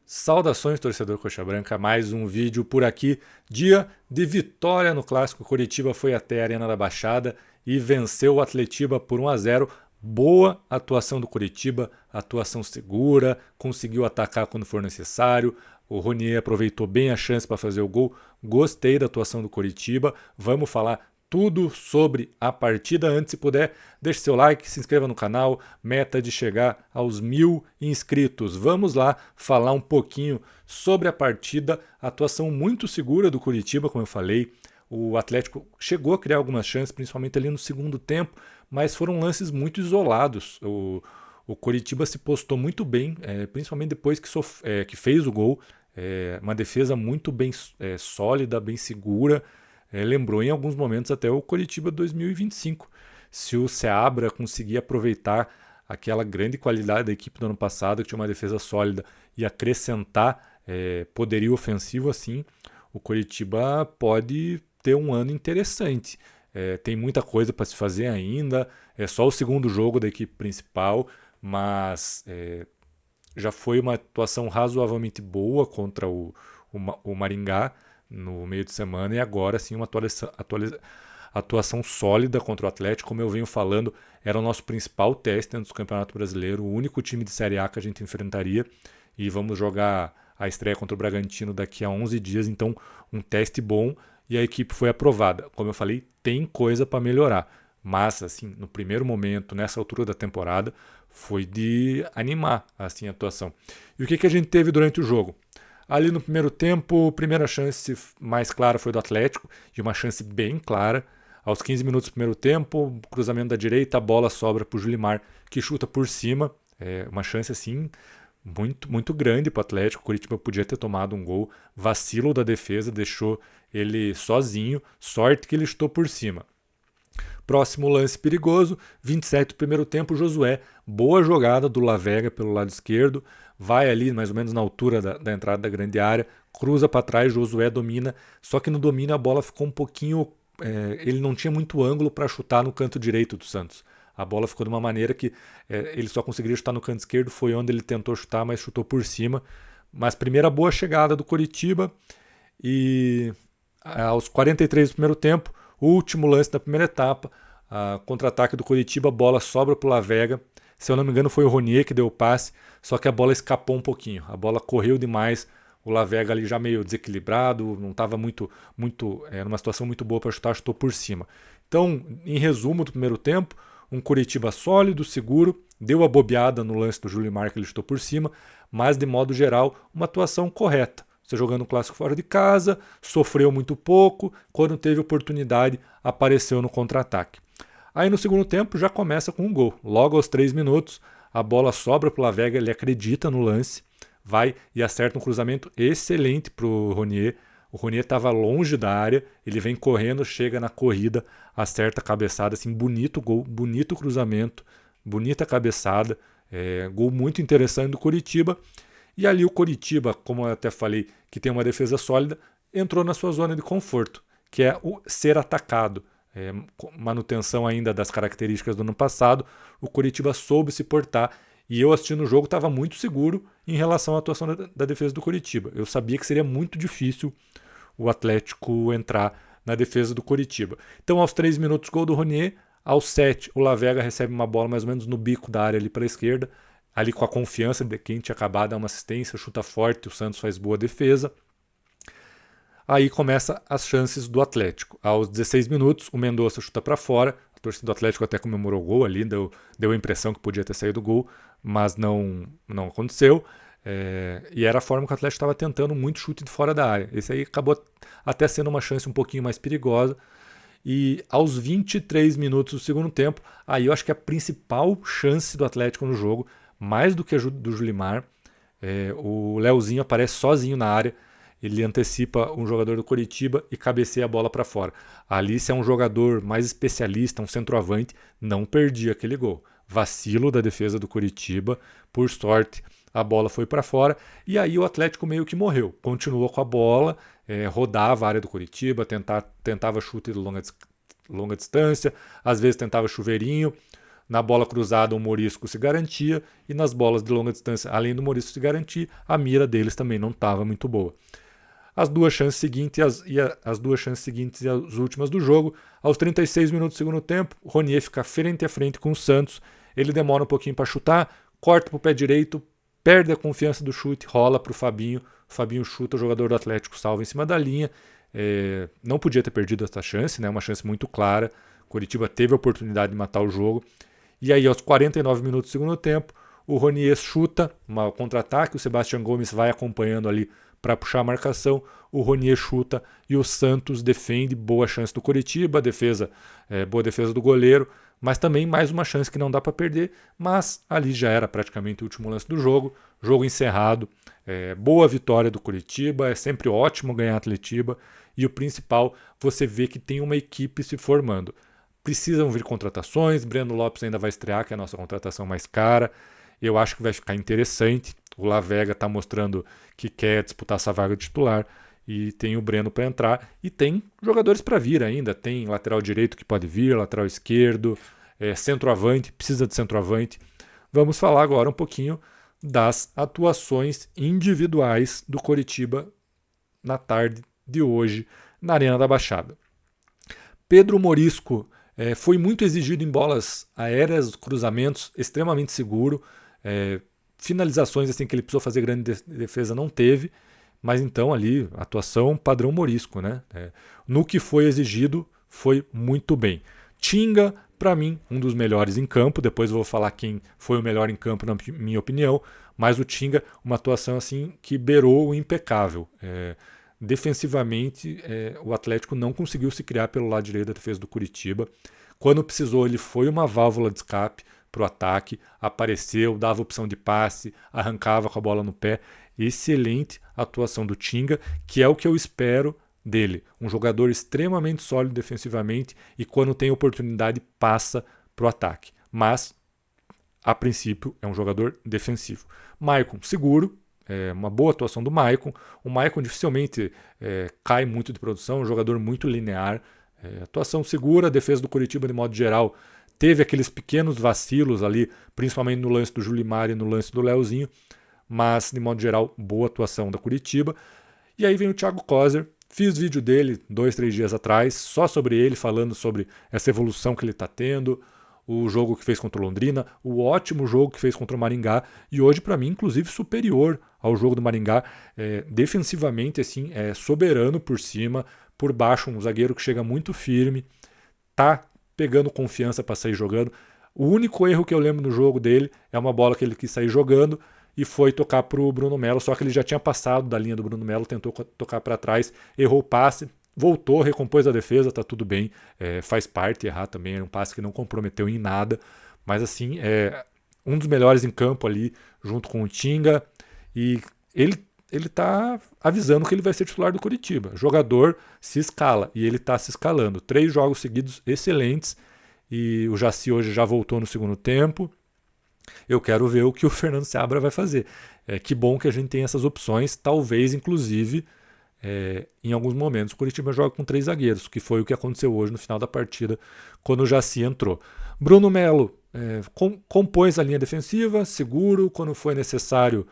Saudações, torcedor Coxa Branca, mais um vídeo por aqui. Dia de vitória no Clássico. Coritiba foi até a Arena da Baixada e venceu o Atletiba por 1-0. Boa atuação do Coritiba, atuação segura, conseguiu atacar quando for necessário. O Ronier aproveitou bem a chance para fazer o gol. Gostei da atuação do Coritiba. Vamos falar tudo sobre a partida. Antes, se puder, deixe seu like, se inscreva no canal, meta de chegar aos 1000 inscritos. Vamos lá falar um pouquinho sobre a partida, atuação muito segura do Coritiba, como eu falei. O Atlético chegou a criar algumas chances, principalmente ali no segundo tempo, mas foram lances muito isolados. O Coritiba se postou muito bem, principalmente depois que fez o gol. Uma defesa muito bem sólida, bem segura. Lembrou em alguns momentos até o Coritiba 2025. Se o Seabra conseguir aproveitar aquela grande qualidade da equipe do ano passado, que tinha uma defesa sólida, e acrescentar poderio ofensivo assim, o Coritiba pode ter um ano interessante. Tem muita coisa para se fazer ainda, é só o segundo jogo da equipe principal, mas já foi uma atuação razoavelmente boa contra o Maringá no meio de semana, e agora sim uma atuação sólida contra o Atlético. Como eu venho falando, era o nosso principal teste dentro do Campeonato Brasileiro, o único time de Série A que a gente enfrentaria, e vamos jogar a estreia contra o Bragantino daqui a 11 dias, então um teste bom, e a equipe foi aprovada. Como eu falei, tem coisa para melhorar, mas assim, no primeiro momento, nessa altura da temporada, foi de animar assim, a atuação. E o que a gente teve durante o jogo? Ali no primeiro tempo, a primeira chance mais clara foi do Atlético, e uma chance bem clara. Aos 15 minutos do primeiro tempo, cruzamento da direita, a bola sobra para o Julimar, que chuta por cima. Uma chance assim muito, muito grande para o Atlético. O Coritiba podia ter tomado um gol. Vacilo da defesa, deixou ele sozinho. Sorte que ele chutou por cima. Próximo lance perigoso, 27 do primeiro tempo, Josué. Boa jogada do Lavega pelo lado esquerdo. Vai ali mais ou menos na altura da entrada da grande área. Cruza para trás, Josué domina. Só que no domínio a bola ficou um pouquinho... ele não tinha muito ângulo para chutar no canto direito do Santos. A bola ficou de uma maneira que ele só conseguiria chutar no canto esquerdo. Foi onde ele tentou chutar, mas chutou por cima. Mas primeira boa chegada do Coritiba. E aos 43 do primeiro tempo, último lance da primeira etapa, contra-ataque do Coritiba, a bola sobra para o Lavega. Se eu não me engano, foi o Ronier que deu o passe, só que a bola escapou um pouquinho. A bola correu demais, o Lavega ali já meio desequilibrado, não estava numa situação muito boa para chutar, chutou por cima. Então, em resumo do primeiro tempo, um Coritiba sólido, seguro, deu a bobeada no lance do Julimar que ele chutou por cima, mas de modo geral, uma atuação correta. Você jogando um clássico fora de casa, sofreu muito pouco, quando teve oportunidade, apareceu no contra-ataque. Aí no segundo tempo já começa com um gol. Logo aos 3 minutos, a bola sobra para o Lavega, ele acredita no lance, vai e acerta um cruzamento excelente para o Ronier. O Ronier estava longe da área, ele vem correndo, chega na corrida, acerta a cabeçada, assim, bonito gol, bonito cruzamento, bonita cabeçada, gol muito interessante do Coritiba. E ali o Coritiba, como eu até falei, que tem uma defesa sólida, entrou na sua zona de conforto, que é o ser atacado. Manutenção ainda das características do ano passado, o Coritiba soube se portar, e eu assistindo o jogo estava muito seguro em relação à atuação da defesa do Coritiba. Eu sabia que seria muito difícil o Atlético entrar na defesa do Coritiba. Então aos 3 minutos gol do Ronier, aos 7 o Lavega recebe uma bola mais ou menos no bico da área ali para a esquerda, ali com a confiança de quem tinha acabado de dar uma assistência, chuta forte, o Santos faz boa defesa. Aí começa as chances do Atlético. Aos 16 minutos, o Mendonça chuta para fora. A torcida do Atlético até comemorou o gol ali, deu a impressão que podia ter saído o gol, mas não aconteceu. E era a forma que o Atlético estava tentando muito chute de fora da área. Esse aí acabou até sendo uma chance um pouquinho mais perigosa. E aos 23 minutos do segundo tempo, aí eu acho que a principal chance do Atlético no jogo, mais do que a do Julimar, o Leozinho aparece sozinho na área. Ele antecipa um jogador do Coritiba e cabeceia a bola para fora. Ali, se é um jogador mais especialista, um centroavante, não perdia aquele gol. Vacilo da defesa do Coritiba, por sorte a bola foi para fora, e aí o Atlético meio que morreu. Continuou com a bola, rodava a área do Coritiba, tentava chute de longa distância, às vezes tentava chuveirinho. Na bola cruzada, o Morisco se garantia, e nas bolas de longa distância, além do Morisco se garantir, a mira deles também não estava muito boa. As duas chances seguintes e as últimas do jogo, aos 36 minutos do segundo tempo, o Ronier fica frente a frente com o Santos, ele demora um pouquinho para chutar, corta para o pé direito, perde a confiança do chute, rola para o Fabinho chuta, o jogador do Atlético salva em cima da linha, não podia ter perdido essa chance, né? Uma chance muito clara, Coritiba teve a oportunidade de matar o jogo, e aí aos 49 minutos do segundo tempo, o Ronier chuta, um contra-ataque, o Sebastião Gomes vai acompanhando ali para puxar a marcação, o Ronier chuta e o Santos defende, boa chance do Coritiba, boa defesa do goleiro, mas também mais uma chance que não dá para perder, mas ali já era praticamente o último lance do jogo encerrado, boa vitória do Coritiba, é sempre ótimo ganhar a Atletiba, e o principal, você vê que tem uma equipe se formando. Precisam vir contratações, Breno Lopes ainda vai estrear, que é a nossa contratação mais cara, eu acho que vai ficar interessante. O La Vega está mostrando que quer disputar essa vaga de titular e tem o Breno para entrar e tem jogadores para vir ainda. Tem lateral direito que pode vir, lateral esquerdo, centroavante, precisa de centroavante. Vamos falar agora um pouquinho das atuações individuais do Coritiba na tarde de hoje na Arena da Baixada. Pedro Morisco foi muito exigido em bolas aéreas, cruzamentos, extremamente seguro. Finalizações assim que ele precisou fazer grande defesa não teve, mas então ali atuação padrão Morisco, né? No que foi exigido foi muito bem. Tinga, para mim, um dos melhores em campo, depois eu vou falar quem foi o melhor em campo na minha opinião, mas o Tinga, uma atuação assim que beirou o impecável. Defensivamente, o Atlético não conseguiu se criar pelo lado direito da defesa do Coritiba. Quando precisou, ele foi uma válvula de escape para o ataque, apareceu, dava opção de passe, arrancava com a bola no pé. Excelente atuação do Tinga, que é o que eu espero dele. Um jogador extremamente sólido defensivamente e quando tem oportunidade passa para o ataque. Mas, a princípio, é um jogador defensivo. Maicon, seguro. Uma boa atuação do Maicon. O Maicon dificilmente cai muito de produção, um jogador muito linear. Atuação segura, a defesa do Coritiba de modo geral teve aqueles pequenos vacilos ali, principalmente no lance do Julimar e no lance do Leozinho, mas de modo geral, boa atuação da Coritiba. E aí vem o Thiago Kozer, fiz vídeo dele 2-3 dias atrás, só sobre ele, falando sobre essa evolução que ele está tendo, o jogo que fez contra o Londrina, o ótimo jogo que fez contra o Maringá, e hoje para mim inclusive superior ao jogo do Maringá, defensivamente assim, soberano por cima, por baixo um zagueiro que chega muito firme, tá pegando confiança para sair jogando. O único erro que eu lembro no jogo dele é uma bola que ele quis sair jogando e foi tocar para o Bruno Melo, só que ele já tinha passado da linha do Bruno Melo, tentou tocar para trás, errou o passe, voltou, recompôs a defesa, tá tudo bem, faz parte errar também, era um passe que não comprometeu em nada, mas assim, um dos melhores em campo ali, junto com o Tinga, e ele está avisando que ele vai ser titular do Coritiba. O jogador se escala e ele está se escalando. 3 jogos seguidos excelentes e o Jaci hoje já voltou no segundo tempo. Eu quero ver o que o Fernando Seabra vai fazer. Que bom que a gente tem essas opções, talvez inclusive em alguns momentos o Coritiba joga com 3 zagueiros, que foi o que aconteceu hoje no final da partida quando o Jaci entrou. Bruno Melo compôs a linha defensiva, seguro, quando foi necessário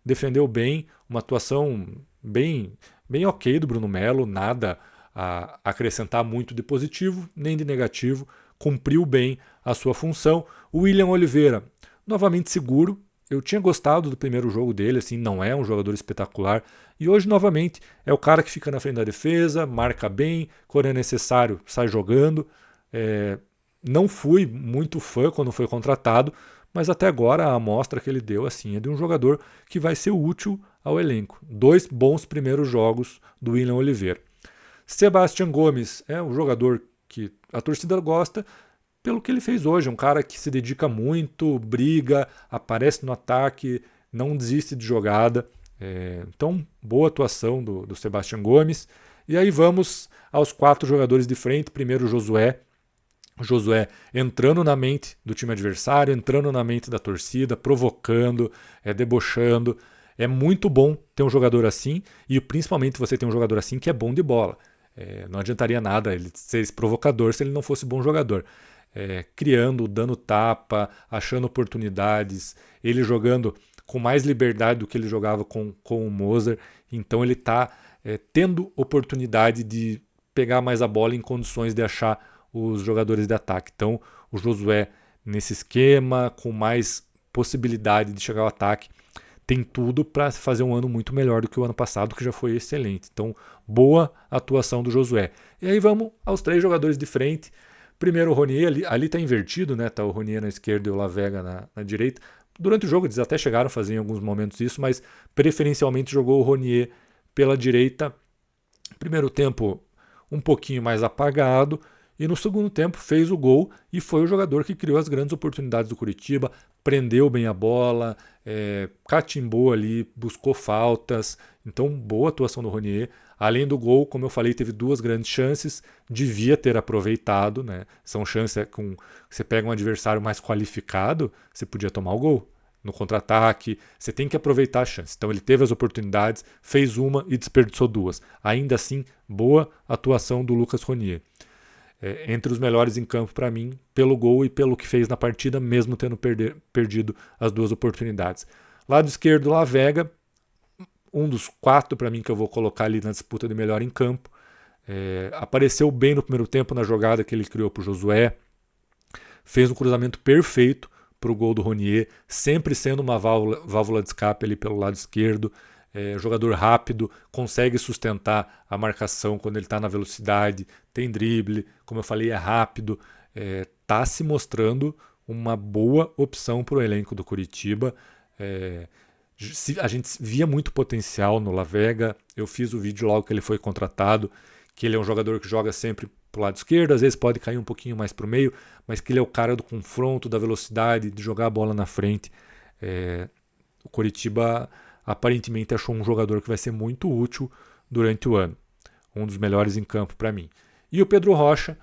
defendeu bem, uma atuação bem ok do Bruno Melo, nada a acrescentar muito de positivo nem de negativo, cumpriu bem a sua função. O William Oliveira, novamente seguro, eu tinha gostado do primeiro jogo dele, assim, não é um jogador espetacular, e hoje novamente é o cara que fica na frente da defesa, marca bem, quando é necessário sai jogando. Não fui muito fã quando foi contratado, mas até agora a amostra que ele deu assim, é de um jogador que vai ser útil ao elenco. 2 bons primeiros jogos do William Oliveira. Sebastião Gomes é um jogador que a torcida gosta pelo que ele fez hoje, um cara que se dedica muito, briga, aparece no ataque, não desiste de jogada. Então, boa atuação do Sebastião Gomes. E aí vamos aos 4 jogadores de frente. Primeiro o Josué. O Josué entrando na mente do time adversário, entrando na mente da torcida, provocando, debochando. É muito bom ter um jogador assim e principalmente você ter um jogador assim que é bom de bola. Não adiantaria nada ele ser esse provocador se ele não fosse bom jogador. criando, dando tapa, achando oportunidades, ele jogando com mais liberdade do que ele jogava com o Mozart. Então ele está tendo oportunidade de pegar mais a bola em condições de achar os jogadores de ataque. Então o Josué, nesse esquema, com mais possibilidade de chegar ao ataque, tem tudo para fazer um ano muito melhor do que o ano passado, que já foi excelente. Então, boa atuação do Josué. E aí vamos aos 3 jogadores de frente. Primeiro o Ronier, ali está invertido, né? Tá o Ronier na esquerda e o Lavega na direita. Durante o jogo eles até chegaram a fazer em alguns momentos isso, mas preferencialmente jogou o Ronier pela direita. Primeiro tempo um pouquinho mais apagado, e no segundo tempo fez o gol e foi o jogador que criou as grandes oportunidades do Curitiba, prendeu bem a bola, catimbou ali, buscou faltas. Então, boa atuação do Ronier. Além do gol, como eu falei, teve 2 grandes chances, devia ter aproveitado, né? São chances com você pega um adversário mais qualificado, você podia tomar o gol. No contra-ataque, você tem que aproveitar a chance. Então ele teve as oportunidades, fez uma e desperdiçou 2. Ainda assim, boa atuação do Lucas Ronier. Entre os melhores em campo para mim, pelo gol e pelo que fez na partida, mesmo tendo perdido as 2 oportunidades. Lado esquerdo, Lavega, um dos 4 para mim que eu vou colocar ali na disputa de melhor em campo. Apareceu bem no primeiro tempo na jogada que ele criou para o Josué, fez um cruzamento perfeito para o gol do Ronier, sempre sendo uma válvula de escape ali pelo lado esquerdo. Jogador rápido, consegue sustentar a marcação quando ele está na velocidade, tem drible, como eu falei, é rápido, está se mostrando uma boa opção para o elenco do Curitiba. A gente via muito potencial no Lavega. Eu fiz o vídeo logo que ele foi contratado, que ele é um jogador que joga sempre para o lado esquerdo, às vezes pode cair um pouquinho mais para o meio, mas que ele é o cara do confronto, da velocidade, de jogar a bola na frente. O Curitiba aparentemente achou um jogador que vai ser muito útil durante o ano. Um dos melhores em campo para mim. E o Pedro Rocha,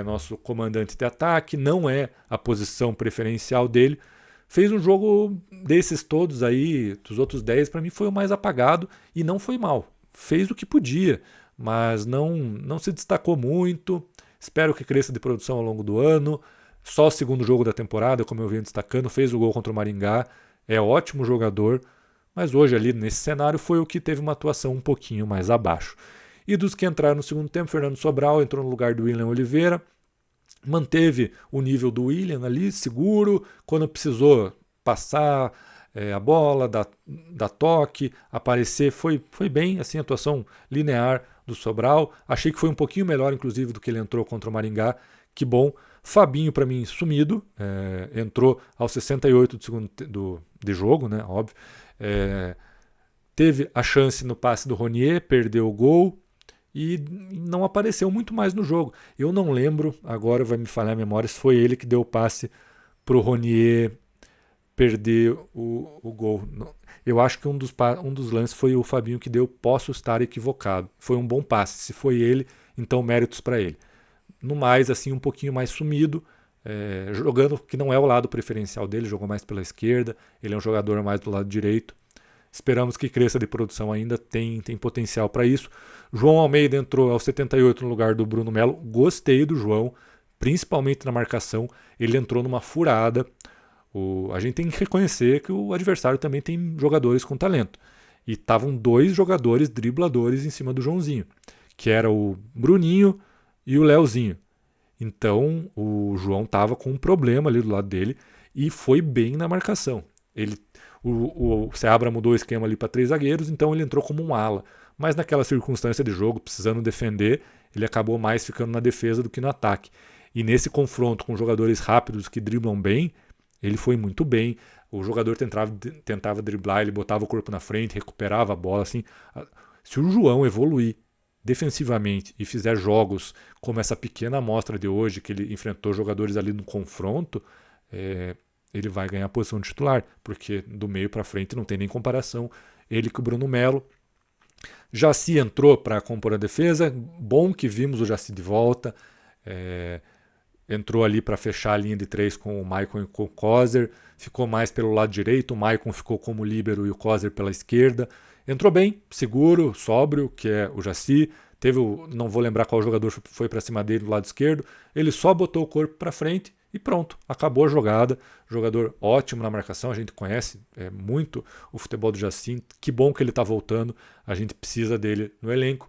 nosso comandante de ataque, não é a posição preferencial dele. Fez um jogo desses todos aí, dos outros 10, para mim foi o mais apagado e não foi mal. Fez o que podia, mas não se destacou muito. Espero que cresça de produção ao longo do ano. Só o segundo jogo da temporada, como eu venho destacando, fez o gol contra o Maringá. É ótimo jogador. Mas hoje ali nesse cenário foi o que teve uma atuação um pouquinho mais abaixo. E dos que entraram no segundo tempo, Fernando Sobral entrou no lugar do William Oliveira, manteve o nível do William ali, seguro, quando precisou passar a bola, dar toque, aparecer, foi bem, assim, a atuação linear do Sobral. Achei que foi um pouquinho melhor, inclusive, do que ele entrou contra o Maringá, que bom. Fabinho, para mim, sumido, entrou aos 68 de jogo, né, óbvio. Teve a chance no passe do Ronier, perdeu o gol e não apareceu muito mais no jogo. Eu não lembro, agora vai me falhar a memória, se foi ele que deu o passe para o Ronier perder o gol. Eu acho que um dos lances foi o Fabinho que deu, posso estar equivocado. Foi um bom passe, se foi ele, então méritos para ele. No mais, assim, um pouquinho mais sumido, jogando que não é o lado preferencial dele, jogou mais pela esquerda, ele é um jogador mais do lado direito. Esperamos que cresça de produção ainda, tem potencial para isso. João Almeida entrou aos 78 no lugar do Bruno Melo, gostei do João, principalmente na marcação, ele entrou numa furada. A gente tem que reconhecer que o adversário também tem jogadores com talento, e estavam 2 jogadores dribladores em cima do Joãozinho, que era o Bruninho e o Leozinho. Então o João estava com um problema ali do lado dele e foi bem na marcação. O Seabra mudou o esquema ali para 3 zagueiros, então ele entrou como um ala. Mas naquela circunstância de jogo, precisando defender, ele acabou mais ficando na defesa do que no ataque. E nesse confronto com jogadores rápidos que driblam bem, ele foi muito bem. O jogador tentava driblar, ele botava o corpo na frente, recuperava a bola. Assim. Se o João evoluir defensivamente e fizer jogos como essa pequena amostra de hoje, que ele enfrentou jogadores ali no confronto, ele vai ganhar a posição de titular, porque do meio para frente não tem nem comparação ele com o Bruno Melo. Jaci entrou para compor a defesa, bom que vimos o Jaci de volta, entrou ali para fechar a linha de 3 com o Maicon e com o Kozer, ficou mais pelo lado direito, o Maicon ficou como líbero e o Kozer pela esquerda. Entrou bem, seguro, sóbrio, que é o Jaci, não vou lembrar qual jogador foi para cima dele do lado esquerdo, ele só botou o corpo para frente e pronto, acabou a jogada. Jogador ótimo na marcação, a gente conhece muito o futebol do Jacim, que bom que ele está voltando, a gente precisa dele no elenco.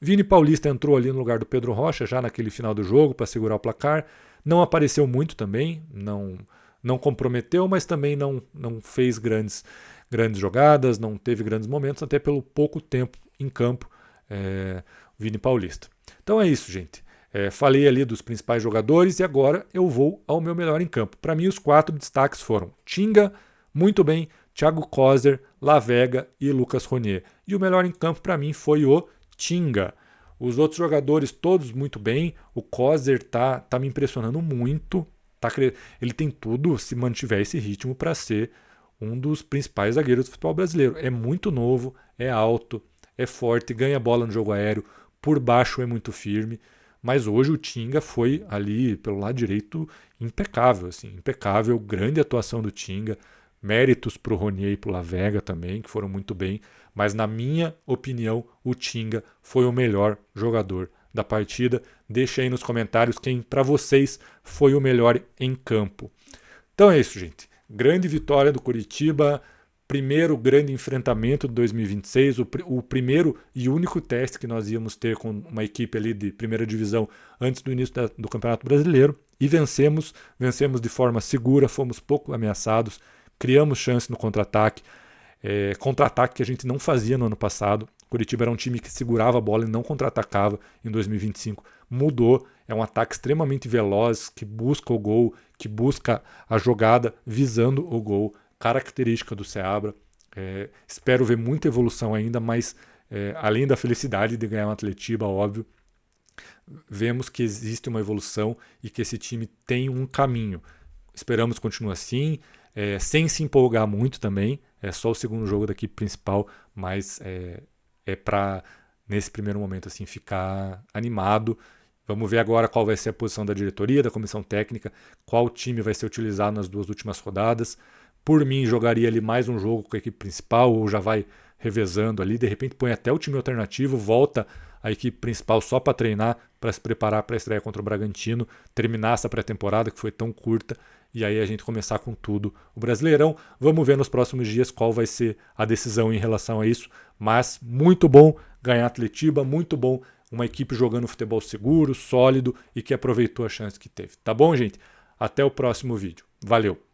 Vini Paulista entrou ali no lugar do Pedro Rocha, já naquele final do jogo, para segurar o placar. Não apareceu muito também, não comprometeu, mas também não fez grandes jogadas, não teve grandes momentos, até pelo pouco tempo em campo, Vini Paulista. Então é isso, gente. Falei ali dos principais jogadores e agora eu vou ao meu melhor em campo. Para mim, os 4 destaques foram Tinga, muito bem, Thiago Kozer, Lavega e Lucas Ronier. E o melhor em campo para mim foi o Tinga. Os outros jogadores todos muito bem. O Kozer tá me impressionando muito. Ele tem tudo, se mantiver esse ritmo, para ser um dos principais zagueiros do futebol brasileiro. É muito novo, é alto, é forte, ganha bola no jogo aéreo, por baixo é muito firme. Mas hoje o Tinga foi ali pelo lado direito impecável, assim, impecável, grande atuação do Tinga, méritos para o Ronier e para o Lavega também, que foram muito bem, mas na minha opinião o Tinga foi o melhor jogador da partida. Deixa aí nos comentários quem para vocês foi o melhor em campo. Então é isso, gente. Grande vitória do Coritiba, primeiro grande enfrentamento de 2026, o primeiro e único teste que nós íamos ter com uma equipe ali de primeira divisão antes do início do Campeonato Brasileiro, e vencemos de forma segura, fomos pouco ameaçados, criamos chance no contra-ataque, contra-ataque que a gente não fazia no ano passado. Coritiba era um time que segurava a bola e não contra-atacava. Em 2025 mudou, é um ataque extremamente veloz, que busca o gol, que busca a jogada visando o gol, característica do Seabra. Espero ver muita evolução ainda, mas além da felicidade de ganhar um Atletiba, óbvio, vemos que existe uma evolução e que esse time tem um caminho. Esperamos que continue assim, sem se empolgar muito também. É só o segundo jogo da equipe principal, mas para, nesse primeiro momento, assim, ficar animado. Vamos ver agora qual vai ser a posição da diretoria, da comissão técnica, qual time vai ser utilizado nas 2 últimas rodadas. Por mim, jogaria ali mais um jogo com a equipe principal, ou já vai revezando ali, de repente põe até o time alternativo, volta a equipe principal só para treinar, para se preparar para a estreia contra o Bragantino, terminar essa pré-temporada que foi tão curta, e aí a gente começar com tudo o Brasileirão. Vamos ver nos próximos dias qual vai ser a decisão em relação a isso, mas muito bom ganhar Atletiba, muito bom uma equipe jogando futebol seguro, sólido e que aproveitou a chance que teve. Tá bom, gente? Até o próximo vídeo. Valeu!